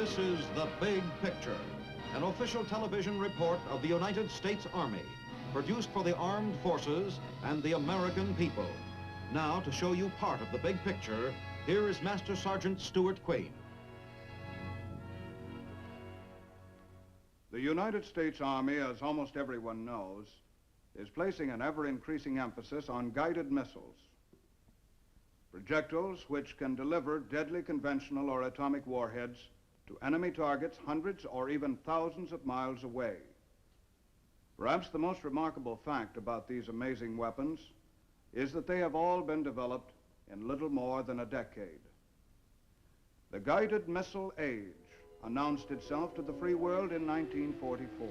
This is The Big Picture, an official television report of the United States Army, produced for the armed forces and the American people. Now, to show you part of the big picture, here is Master Sergeant Stuart Quain. The United States Army, as almost everyone knows, is placing an ever-increasing emphasis on guided missiles. Projectiles which can deliver deadly conventional or atomic warheads to enemy targets hundreds or even thousands of miles away. Perhaps the most remarkable fact about these amazing weapons is that they have all been developed in little more than a decade. The guided missile age announced itself to the free world in 1944,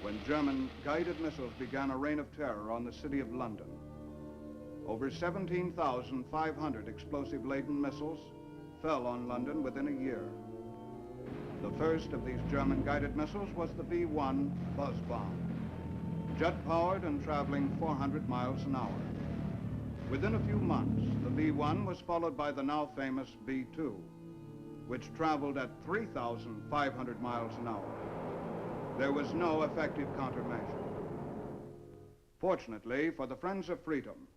when German guided missiles began a reign of terror on the city of London. Over 17,500 explosive-laden missiles fell on London within a year. The first of these German guided missiles was the V-1 Buzz bomb, jet-powered and traveling 400 miles an hour. Within a few months, the V-1 was followed by the now famous V-2, which traveled at 3,500 miles an hour. There was no effective countermeasure. Fortunately for the Friends of Freedom,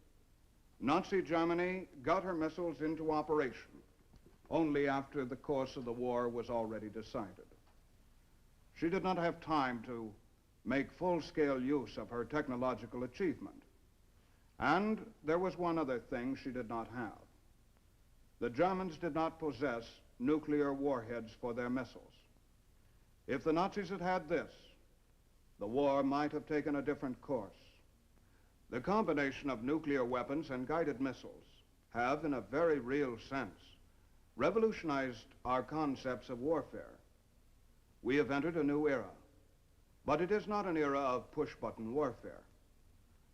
Nazi Germany got her missiles into operation only after the course of the war was already decided. She did not have time to make full-scale use of her technological achievement. And there was one other thing she did not have. The Germans did not possess nuclear warheads for their missiles. If the Nazis had had this, the war might have taken a different course. The combination of nuclear weapons and guided missiles have, in a very real sense, revolutionized our concepts of warfare. We have entered a new era, but it is not an era of push-button warfare.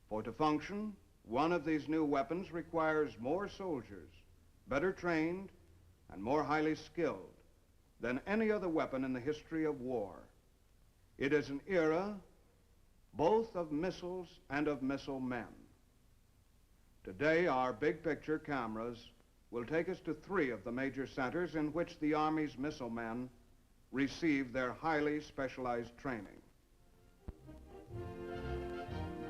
For to function, one of these new weapons requires more soldiers, better trained, and more highly skilled than any other weapon in the history of war. It is an era both of missiles and of missile men. Today, our big picture cameras will take us to 3 of the major centers in which the Army's missile men receive their highly specialized training.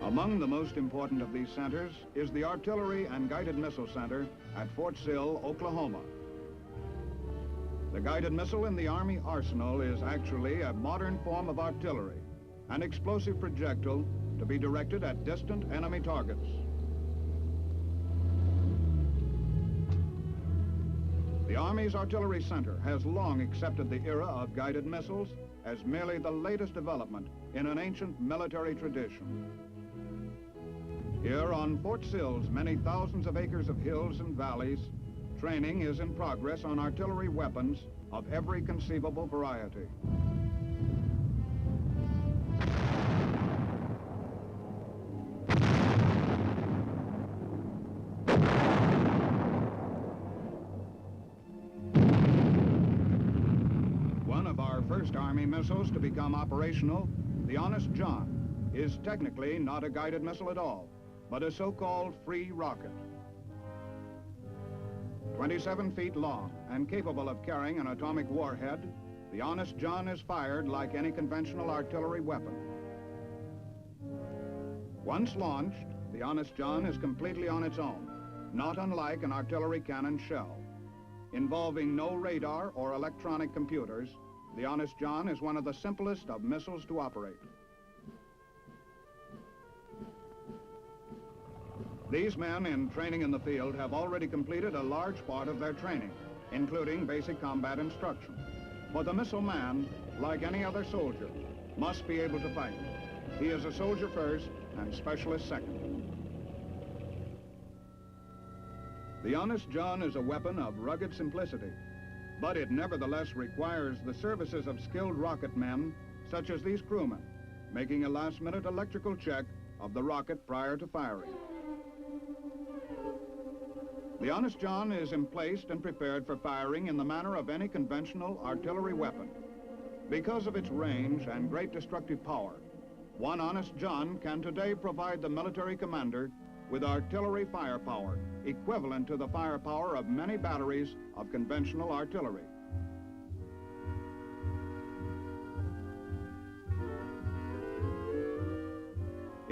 Among the most important of these centers is the Artillery and Guided Missile Center at Fort Sill, Oklahoma. The guided missile in the Army arsenal is actually a modern form of artillery, an explosive projectile to be directed at distant enemy targets. The Army's Artillery Center has long accepted the era of guided missiles as merely the latest development in an ancient military tradition. Here on Fort Sill's many thousands of acres of hills and valleys, training is in progress on artillery weapons of every conceivable variety. One of our first Army missiles to become operational, the Honest John, is technically not a guided missile at all, but a so-called free rocket. 27 feet long and capable of carrying an atomic warhead, the Honest John is fired like any conventional artillery weapon. Once launched, the Honest John is completely on its own, not unlike an artillery cannon shell. Involving no radar or electronic computers, the Honest John is one of the simplest of missiles to operate. These men in training in the field have already completed a large part of their training, including basic combat instruction. For the missile man, like any other soldier, must be able to fight. He is a soldier first and specialist second. The Honest John is a weapon of rugged simplicity, but it nevertheless requires the services of skilled rocket men, such as these crewmen, making a last-minute electrical check of the rocket prior to firing. The Honest John is emplaced and prepared for firing in the manner of any conventional artillery weapon. Because of its range and great destructive power, one Honest John can today provide the military commander with artillery firepower equivalent to the firepower of many batteries of conventional artillery.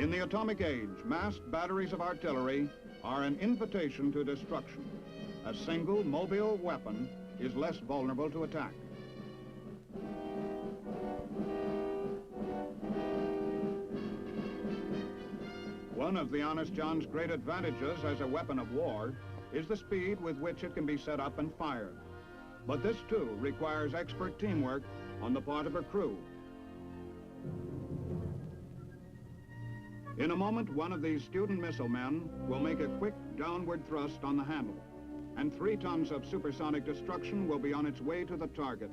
In the atomic age, massed batteries of artillery are an invitation to destruction. A single mobile weapon is less vulnerable to attack. One of the Honest John's great advantages as a weapon of war is the speed with which it can be set up and fired. But this, too, requires expert teamwork on the part of her crew. In a moment, one of these student missile men will make a quick downward thrust on the handle, and 3 tons of supersonic destruction will be on its way to the target.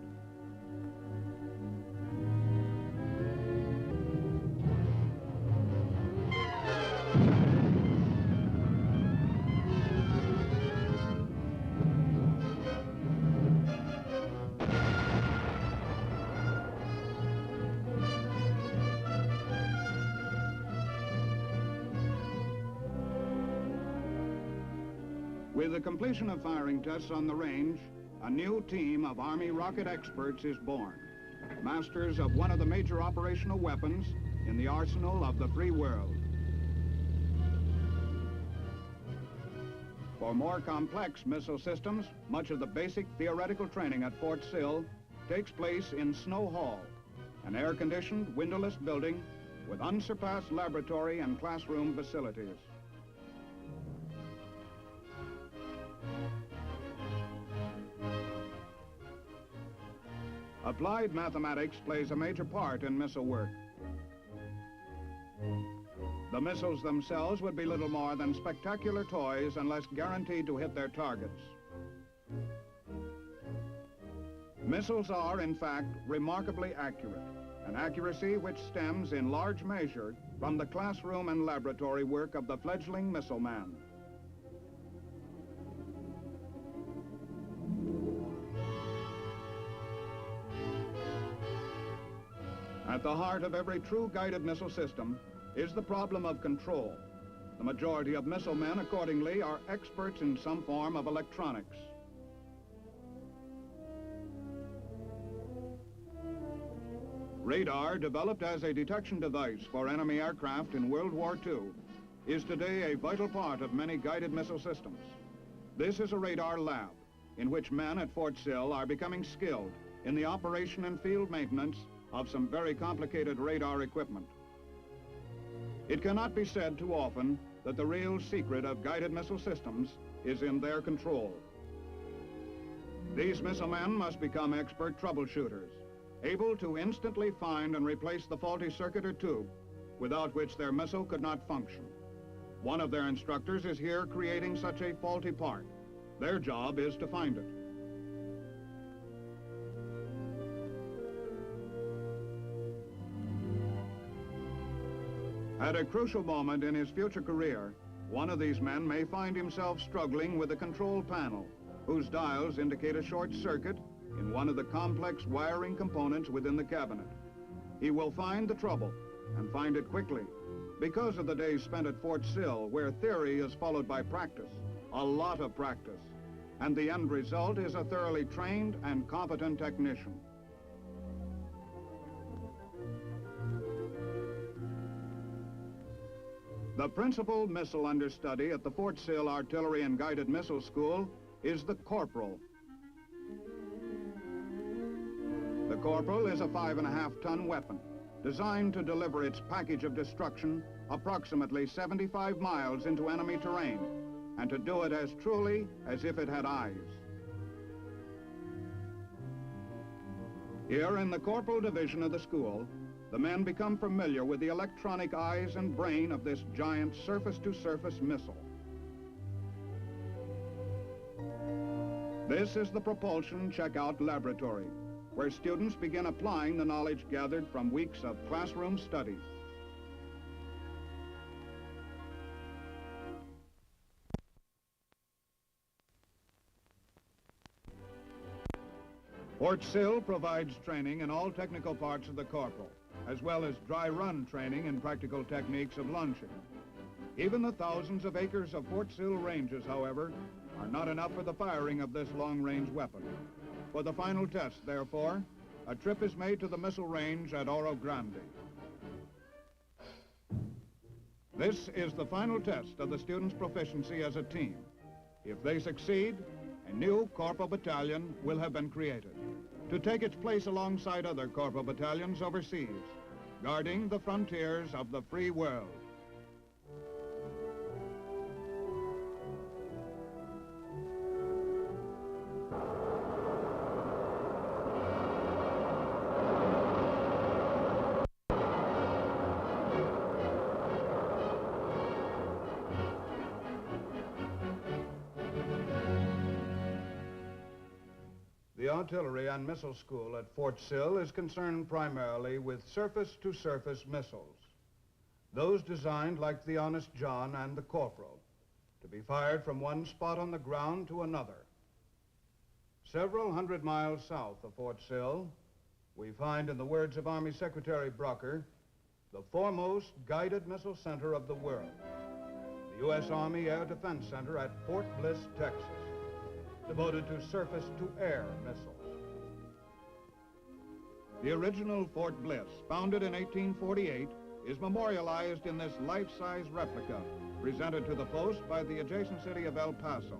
With the completion of firing tests on the range, a new team of Army rocket experts is born, masters of one of the major operational weapons in the arsenal of the free world. For more complex missile systems, much of the basic theoretical training at Fort Sill takes place in Snow Hall, an air-conditioned, windowless building with unsurpassed laboratory and classroom facilities. Applied mathematics plays a major part in missile work. The missiles themselves would be little more than spectacular toys unless guaranteed to hit their targets. Missiles are, in fact, remarkably accurate, an accuracy which stems in large measure from the classroom and laboratory work of the fledgling missile man. At the heart of every true guided missile system is the problem of control. The majority of missile men, accordingly, are experts in some form of electronics. Radar, developed as a detection device for enemy aircraft in World War II, is today a vital part of many guided missile systems. This is a radar lab in which men at Fort Sill are becoming skilled in the operation and field maintenance of some very complicated radar equipment. It cannot be said too often that the real secret of guided missile systems is in their control. These missile men must become expert troubleshooters, able to instantly find and replace the faulty circuit or tube without which their missile could not function. One of their instructors is here creating such a faulty part. Their job is to find it. At a crucial moment in his future career, one of these men may find himself struggling with a control panel whose dials indicate a short circuit in one of the complex wiring components within the cabinet. He will find the trouble and find it quickly because of the days spent at Fort Sill, where theory is followed by practice, a lot of practice, and the end result is a thoroughly trained and competent technician. The principal missile understudy at the Fort Sill Artillery and Guided Missile School is the corporal. The corporal is a 5.5-ton weapon designed to deliver its package of destruction approximately 75 miles into enemy terrain, and to do it as truly as if it had eyes. Here in the corporal division of the school, the men become familiar with the electronic eyes and brain of this giant surface-to-surface missile. This is the propulsion checkout laboratory, where students begin applying the knowledge gathered from weeks of classroom study. Fort Sill provides training in all technical parts of the corporal, as well as dry run training in practical techniques of launching. Even the thousands of acres of Fort Sill ranges, however, are not enough for the firing of this long-range weapon. For the final test, therefore, a trip is made to the missile range at Oro Grande. This is the final test of the students' proficiency as a team. If they succeed, a new corporal battalion will have been created to take its place alongside other corporal battalions overseas, guarding the frontiers of the free world. The Artillery and Missile School at Fort Sill is concerned primarily with surface-to-surface missiles. Those designed like the Honest John and the Corporal, to be fired from one spot on the ground to another. Several hundred miles south of Fort Sill, we find, in the words of Army Secretary Brucker, the foremost guided missile center of the world, the U.S. Army Air Defense Center at Fort Bliss, Texas, devoted to surface-to-air missiles. The original Fort Bliss, founded in 1848, is memorialized in this life-size replica presented to the post by the adjacent city of El Paso.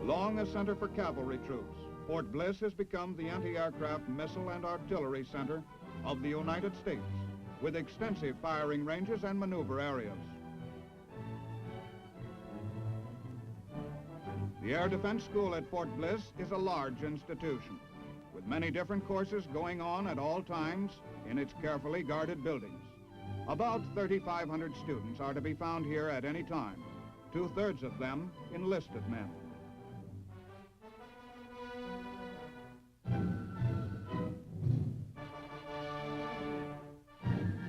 Long a center for cavalry troops, Fort Bliss has become the anti-aircraft missile and artillery center of the United States, with extensive firing ranges and maneuver areas. The Air Defense School at Fort Bliss is a large institution, with many different courses going on at all times in its carefully guarded buildings. About 3,500 students are to be found here at any time, 2/3 of them enlisted men.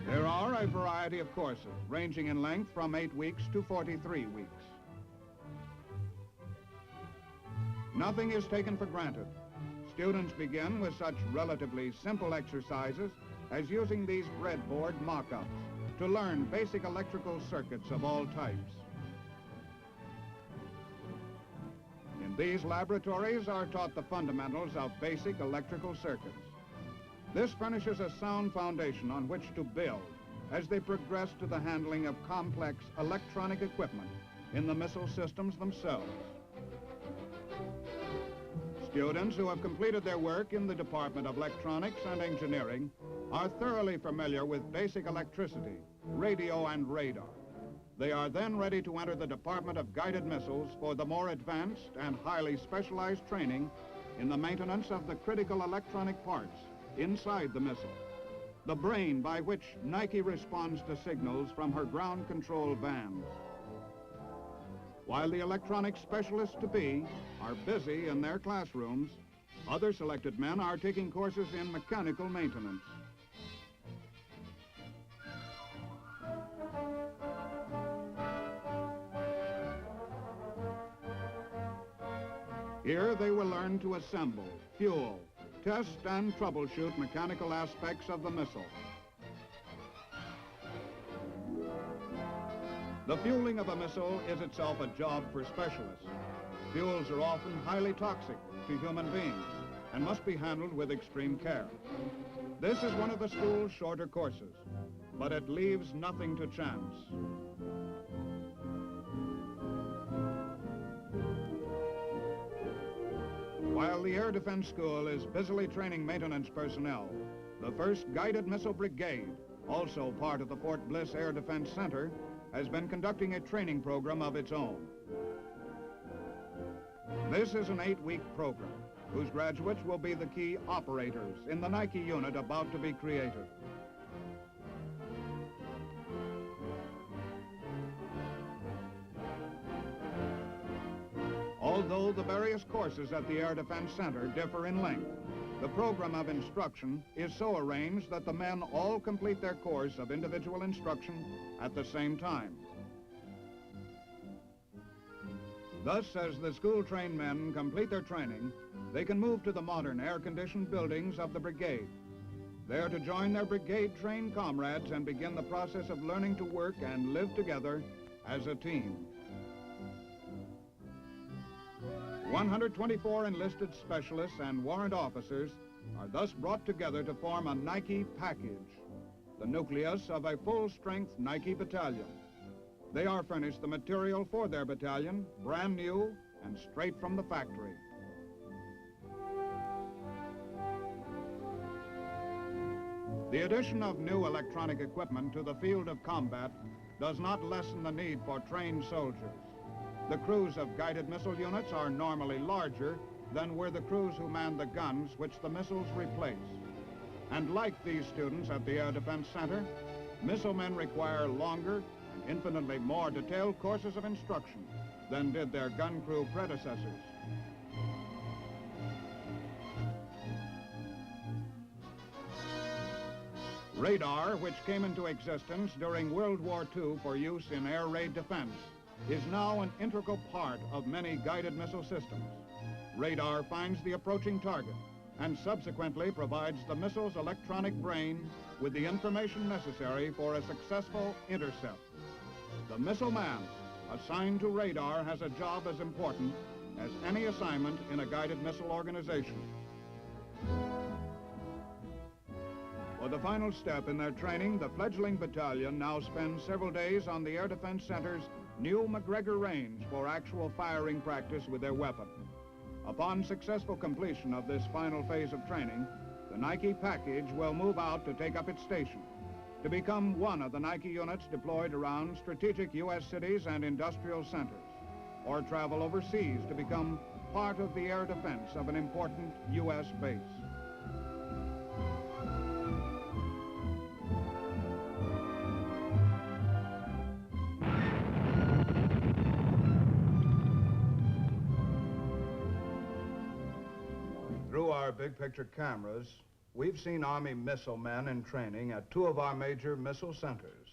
There are a variety of courses, ranging in length from 8 weeks to 43 weeks. Nothing is taken for granted. Students begin with such relatively simple exercises as using these breadboard mock-ups to learn basic electrical circuits of all types. In these laboratories are taught the fundamentals of basic electrical circuits. This furnishes a sound foundation on which to build as they progress to the handling of complex electronic equipment in the missile systems themselves. Students who have completed their work in the Department of Electronics and Engineering are thoroughly familiar with basic electricity, radio, and radar. They are then ready to enter the Department of Guided Missiles for the more advanced and highly specialized training in the maintenance of the critical electronic parts inside the missile, the brain by which Nike responds to signals from her ground control vans. While the electronic specialists-to-be are busy in their classrooms, other selected men are taking courses in mechanical maintenance. Here they will learn to assemble, fuel, test and troubleshoot mechanical aspects of the missile. The fueling of a missile is itself a job for specialists. Fuels are often highly toxic to human beings and must be handled with extreme care. This is one of the school's shorter courses, but it leaves nothing to chance. While the Air Defense School is busily training maintenance personnel, the 1st Guided Missile Brigade, also part of the Fort Bliss Air Defense Center, has been conducting a training program of its own. This is an 8-week program whose graduates will be the key operators in the Nike unit about to be created. Although the various courses at the Air Defense Center differ in length, the program of instruction is so arranged that the men all complete their course of individual instruction at the same time. Thus, as the school-trained men complete their training, they can move to the modern air-conditioned buildings of the brigade, there to join their brigade-trained comrades and begin the process of learning to work and live together as a team. 124 enlisted specialists and warrant officers are thus brought together to form a Nike package, the nucleus of a full-strength Nike battalion. They are furnished the material for their battalion, brand new and straight from the factory. The addition of new electronic equipment to the field of combat does not lessen the need for trained soldiers. The crews of guided missile units are normally larger than were the crews who manned the guns which the missiles replace. And like these students at the Air Defense Center, missile men require longer and infinitely more detailed courses of instruction than did their gun crew predecessors. Radar, which came into existence during World War II for use in air raid defense, is now an integral part of many guided missile systems. Radar finds the approaching target and subsequently provides the missile's electronic brain with the information necessary for a successful intercept. The missile man assigned to radar has a job as important as any assignment in a guided missile organization. For the final step in their training, the fledgling battalion now spends several days on the Air Defense Center's new McGregor range for actual firing practice with their weapon. Upon successful completion of this final phase of training, the Nike package will move out to take up its station, to become one of the Nike units deployed around strategic U.S. cities and industrial centers, or travel overseas to become part of the air defense of an important U.S. base. Through our big picture cameras, we've seen Army missile men in training at two of our major missile centers,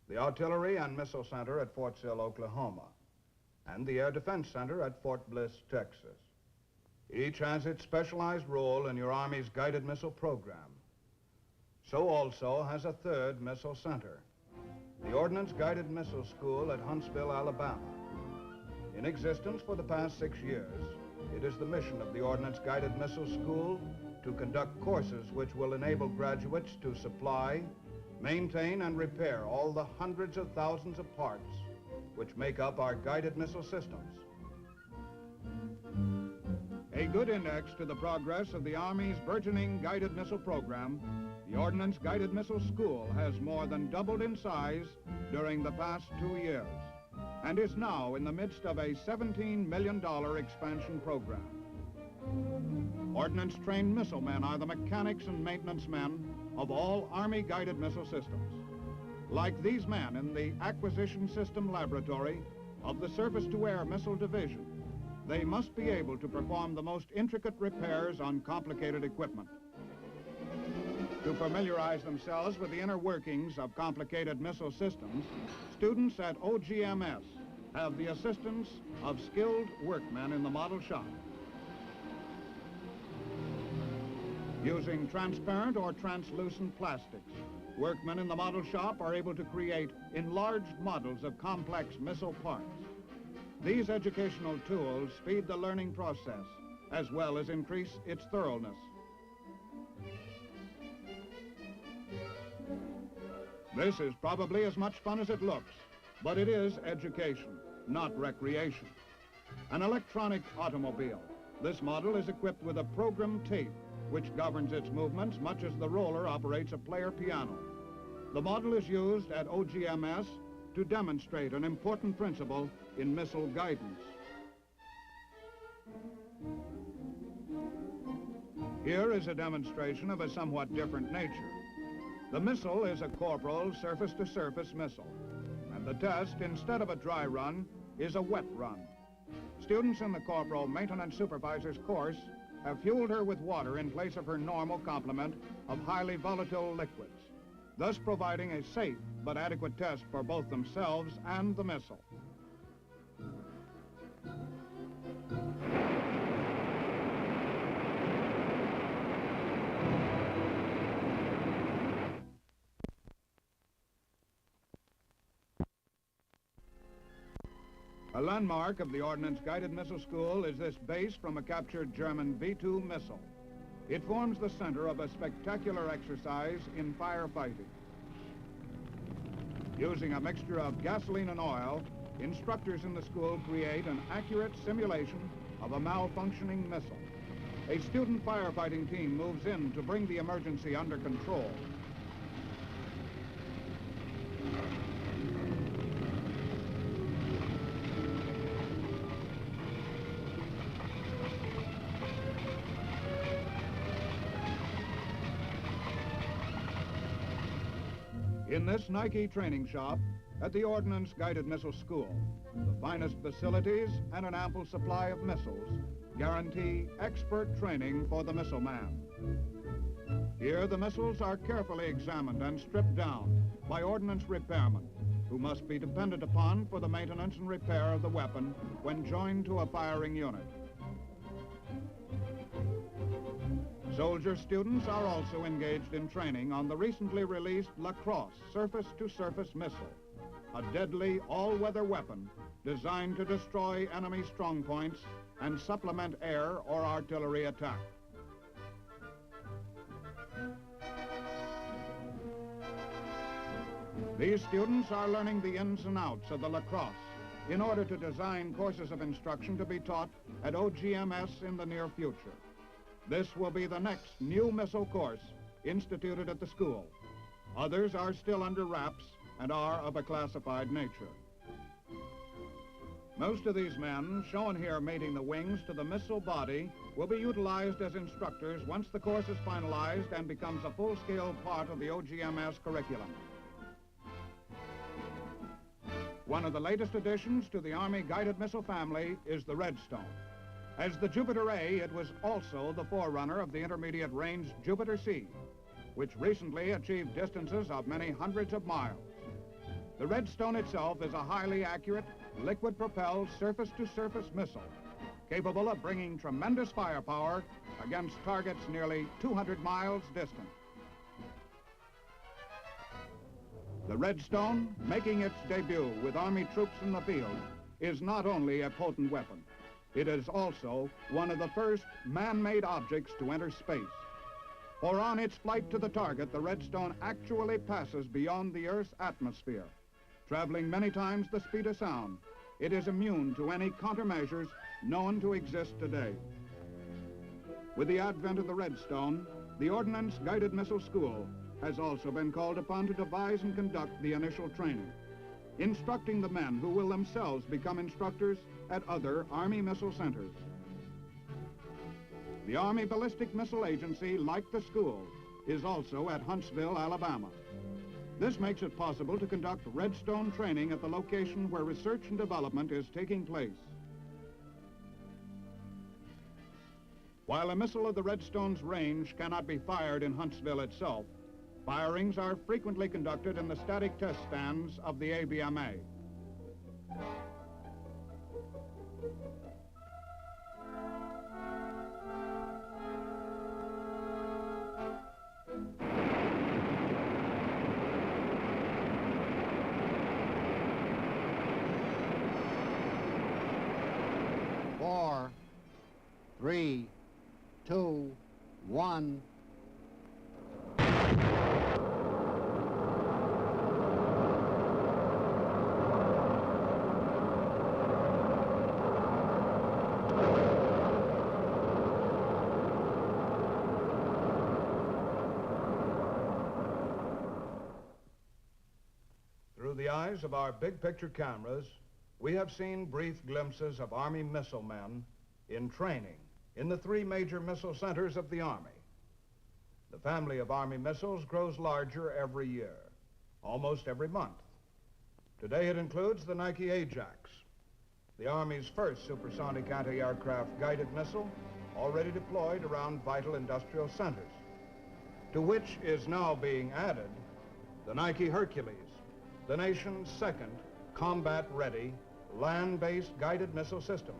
the Artillery and Missile Center at Fort Sill, Oklahoma, and the Air Defense Center at Fort Bliss, Texas. Each has its specialized role in your Army's guided missile program. So also has a third missile center, the Ordnance Guided Missile School at Huntsville, Alabama. In existence for the past 6 years, it is the mission of the Ordnance Guided Missile School to conduct courses which will enable graduates to supply, maintain, and repair all the hundreds of thousands of parts which make up our guided missile systems. A good index to the progress of the Army's burgeoning guided missile program, the Ordnance Guided Missile School has more than doubled in size during the past 2 years, and is now in the midst of a $17 million expansion program. Ordnance-trained missile men are the mechanics and maintenance men of all Army guided missile systems. Like these men in the Acquisition System Laboratory of the Surface-to-Air Missile Division, they must be able to perform the most intricate repairs on complicated equipment. To familiarize themselves with the inner workings of complicated missile systems, students at OGMS have the assistance of skilled workmen in the model shop. Using transparent or translucent plastics, workmen in the model shop are able to create enlarged models of complex missile parts. These educational tools speed the learning process as well as increase its thoroughness. This is probably as much fun as it looks, but it is education, not recreation. An electronic automobile. This model is equipped with a program tape which governs its movements much as the roller operates a player piano. The model is used at OGMS to demonstrate an important principle in missile guidance. Here is a demonstration of a somewhat different nature. The missile is a Corporal surface-to-surface missile, and the test, instead of a dry run, is a wet run. Students in the Corporal Maintenance Supervisor's course have fueled her with water in place of her normal complement of highly volatile liquids, thus providing a safe but adequate test for both themselves and the missile. A landmark of the Ordnance Guided Missile School is this base from a captured German V-2 missile. It forms the center of a spectacular exercise in firefighting. Using a mixture of gasoline and oil, instructors in the school create an accurate simulation of a malfunctioning missile. A student firefighting team moves in to bring the emergency under control. In this Nike training shop at the Ordnance Guided Missile School, the finest facilities and an ample supply of missiles guarantee expert training for the missile man. Here, the missiles are carefully examined and stripped down by ordnance repairmen, who must be depended upon for the maintenance and repair of the weapon when joined to a firing unit. Soldier students are also engaged in training on the recently released Lacrosse surface-to-surface missile, a deadly all-weather weapon designed to destroy enemy strongpoints and supplement air or artillery attack. These students are learning the ins and outs of the Lacrosse in order to design courses of instruction to be taught at OGMS in the near future. This will be the next new missile course instituted at the school. Others are still under wraps and are of a classified nature. Most of these men, shown here mating the wings to the missile body, will be utilized as instructors once the course is finalized and becomes a full-scale part of the OGMS curriculum. One of the latest additions to the Army guided missile family is the Redstone. As the Jupiter A, it was also the forerunner of the intermediate range Jupiter C, which recently achieved distances of many hundreds of miles. The Redstone itself is a highly accurate, liquid-propelled surface-to-surface missile, capable of bringing tremendous firepower against targets nearly 200 miles distant. The Redstone, making its debut with Army troops in the field, is not only a potent weapon, it is also one of the first man-made objects to enter space. For on its flight to the target, the Redstone actually passes beyond the Earth's atmosphere. Traveling many times the speed of sound, it is immune to any countermeasures known to exist today. With the advent of the Redstone, the Ordnance Guided Missile School has also been called upon to devise and conduct the initial training, instructing the men who will themselves become instructors at other Army missile centers. The Army Ballistic Missile Agency, like the school, is also at Huntsville, Alabama. This makes it possible to conduct Redstone training at the location where research and development is taking place. While a missile of the Redstone's range cannot be fired in Huntsville itself, firings are frequently conducted in the static test stands of the ABMA. Four, 3, 2, 1. Through the eyes of our big picture cameras, we have seen brief glimpses of Army missile men in training in the 3 major missile centers of the Army. The family of Army missiles grows larger every year, almost every month. Today it includes the Nike Ajax, the Army's first supersonic anti-aircraft guided missile, already deployed around vital industrial centers, to which is now being added the Nike Hercules, the nation's second combat-ready, land-based guided missile system,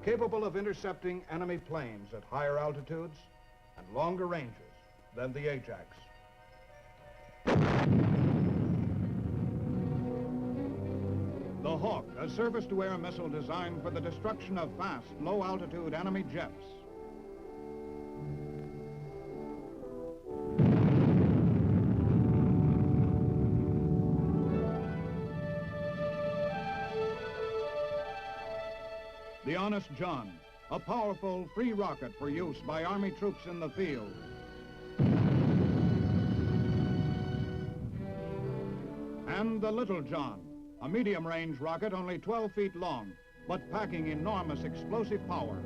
capable of intercepting enemy planes at higher altitudes and longer ranges than the Ajax. The The Hawk, a surface-to-air missile designed for the destruction of fast, low-altitude enemy jets. The Honest John, a powerful, free rocket for use by Army troops in the field. And the Little John, a medium-range rocket only 12 feet long, but packing enormous explosive power.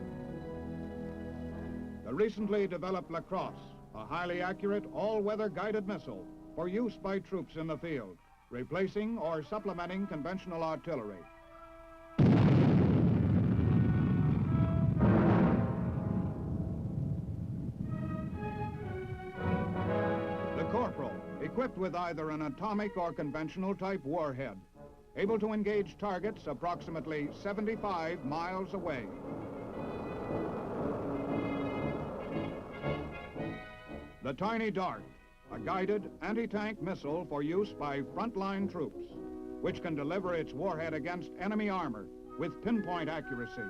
The recently developed La Crosse, a highly accurate, all-weather guided missile for use by troops in the field, replacing or supplementing conventional artillery. Corporal, equipped with either an atomic or conventional type warhead, able to engage targets approximately 75 miles away. The Tiny Dart, a guided anti-tank missile for use by frontline troops, which can deliver its warhead against enemy armor with pinpoint accuracy.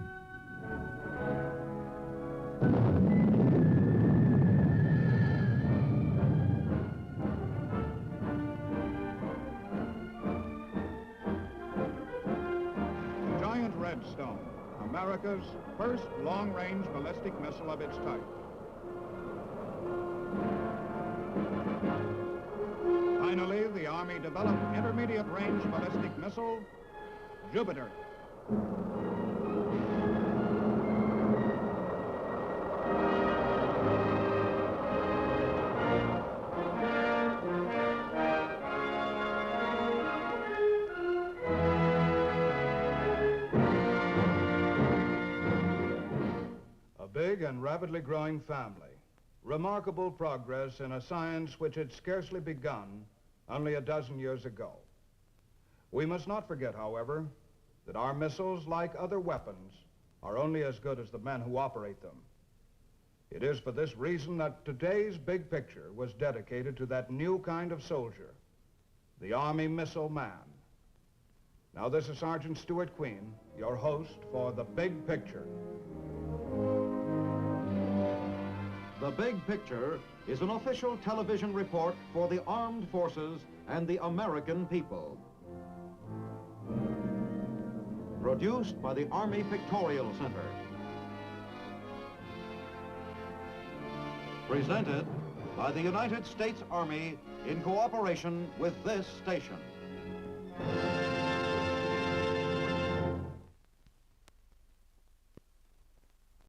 Redstone, America's first long-range ballistic missile of its type. Finally, the Army developed intermediate-range ballistic missile, Jupiter. Big and rapidly growing family. Remarkable progress in a science which had scarcely begun only a dozen years ago. We must not forget, however, that our missiles, like other weapons, are only as good as the men who operate them. It is for this reason that today's Big Picture was dedicated to that new kind of soldier, the Army Missile Man. Now, this is Sergeant Stuart Queen, your host for The Big Picture. The Big Picture is an official television report for the armed forces and the American people. Produced by the Army Pictorial Center. Presented by the United States Army in cooperation with this station.